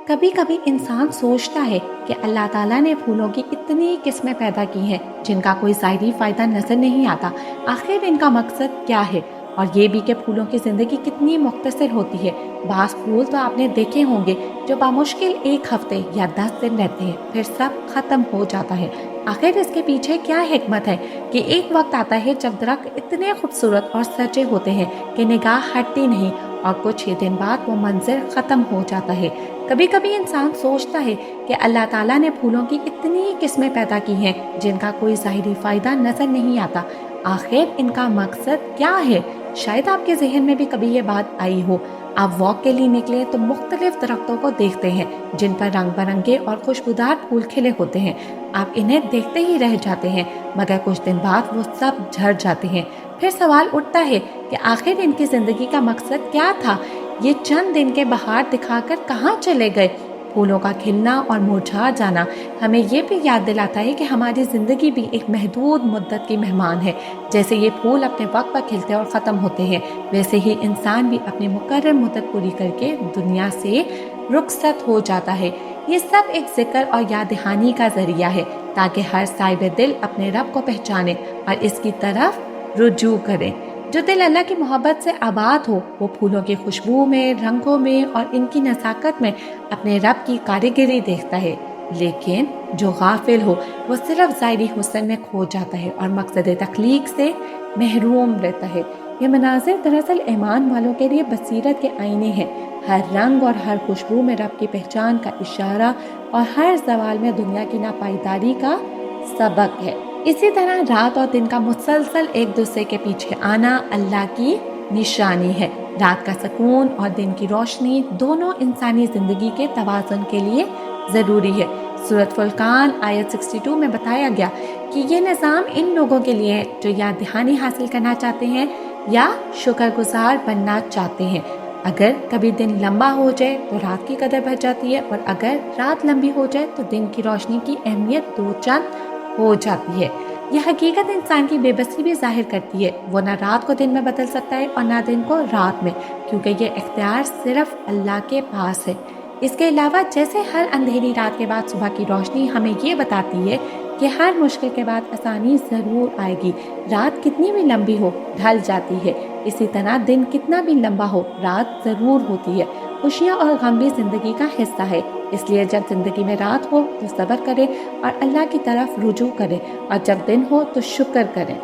کبھی کبھی انسان سوچتا ہے کہ اللہ تعالیٰ نے پھولوں کی اتنی قسمیں پیدا کی ہیں جن کا کوئی ظاہری فائدہ نظر نہیں آتا۔ آخر ان کا مقصد کیا ہے؟ اور یہ بھی کہ پھولوں کی زندگی کتنی مختصر ہوتی ہے۔ بعض پھول تو آپ نے دیکھے ہوں گے جو بامشکل 1 ہفتے یا 10 دن رہتے ہیں، پھر سب ختم ہو جاتا ہے۔ آخر اس کے پیچھے کیا حکمت ہے کہ ایک وقت آتا ہے جب درخت اتنے خوبصورت اور سجے ہوتے ہیں کہ نگاہ ہٹتی نہیں، اور کچھ ہی دن بعد وہ منظر ختم ہو جاتا ہے۔ کبھی کبھی انسان سوچتا ہے کہ اللہ تعالیٰ نے پھولوں کی اتنی قسمیں پیدا کی ہیں جن کا کوئی ظاہری فائدہ نظر نہیں آتا۔ آخر ان کا مقصد کیا ہے؟ شاید آپ کے ذہن میں بھی کبھی یہ بات آئی ہو۔ آپ واک کے لیے نکلے تو مختلف درختوں کو دیکھتے ہیں جن پر رنگ برنگے اور خوشبودار پھول کھلے ہوتے ہیں۔ آپ انہیں دیکھتے ہی رہ جاتے ہیں، مگر کچھ دن بعد وہ سب جھڑ جاتے ہیں۔ پھر سوال اٹھتا ہے کہ آخر ان کی زندگی کا مقصد کیا تھا؟ یہ چند دن کے بہار دکھا کر کہاں چلے گئے؟ پھولوں کا کھلنا اور مرجھا جانا ہمیں یہ بھی یاد دلاتا ہے کہ ہماری زندگی بھی ایک محدود مدت کی مہمان ہے۔ جیسے یہ پھول اپنے وقت پر کھلتے اور ختم ہوتے ہیں، ویسے ہی انسان بھی اپنی مقرر مدت پوری کر کے دنیا سے رخصت ہو جاتا ہے۔ یہ سب ایک ذکر اور یاد دہانی کا ذریعہ ہے تاکہ ہر صاحب دل اپنے رب کو پہچانے اور اس کی طرف رجوع کرے۔ جو دل اللہ کی محبت سے آباد ہو وہ پھولوں کی خوشبو میں، رنگوں میں اور ان کی نزاکت میں اپنے رب کی کاریگری دیکھتا ہے، لیکن جو غافل ہو وہ صرف ظاہری حسن میں کھو جاتا ہے اور مقصد تخلیق سے محروم رہتا ہے۔ یہ مناظر دراصل ایمان والوں کے لیے بصیرت کے آئینے ہیں۔ ہر رنگ اور ہر خوشبو میں رب کی پہچان کا اشارہ اور ہر زوال میں دنیا کی ناپائیداری کا سبق ہے۔ اسی طرح رات اور دن کا مسلسل ایک دوسرے کے پیچھے آنا اللہ کی نشانی ہے۔ رات کا سکون اور دن کی روشنی دونوں انسانی زندگی کے توازن کے لیے ضروری ہے۔ سورۃ فرقان آیت 62 میں بتایا گیا کہ یہ نظام ان لوگوں کے لیے ہے جو یاد دہانی حاصل کرنا چاہتے ہیں یا شکر گزار بننا چاہتے ہیں۔ اگر کبھی دن لمبا ہو جائے تو رات کی قدر بڑھ جاتی ہے، اور اگر رات لمبی ہو جائے تو دن کی روشنی کی اہمیت دو چند ہو جاتی ہے۔ یہ حقیقت انسان کی بے بسی بھی ظاہر کرتی ہے۔ وہ نہ رات کو دن میں بدل سکتا ہے اور نہ دن کو رات میں، کیونکہ یہ اختیار صرف اللہ کے پاس ہے۔ اس کے علاوہ جیسے ہر اندھیری رات کے بعد صبح کی روشنی ہمیں یہ بتاتی ہے کہ ہر مشکل کے بعد آسانی ضرور آئے گی، رات کتنی بھی لمبی ہو ڈھل جاتی ہے، اسی طرح دن کتنا بھی لمبا ہو رات ضرور ہوتی ہے۔ خوشیاں اور غم بھی زندگی کا حصہ ہے، اس لیے جب زندگی میں رات ہو تو صبر کریں اور اللہ کی طرف رجوع کریں، اور جب دن ہو تو شکر کریں۔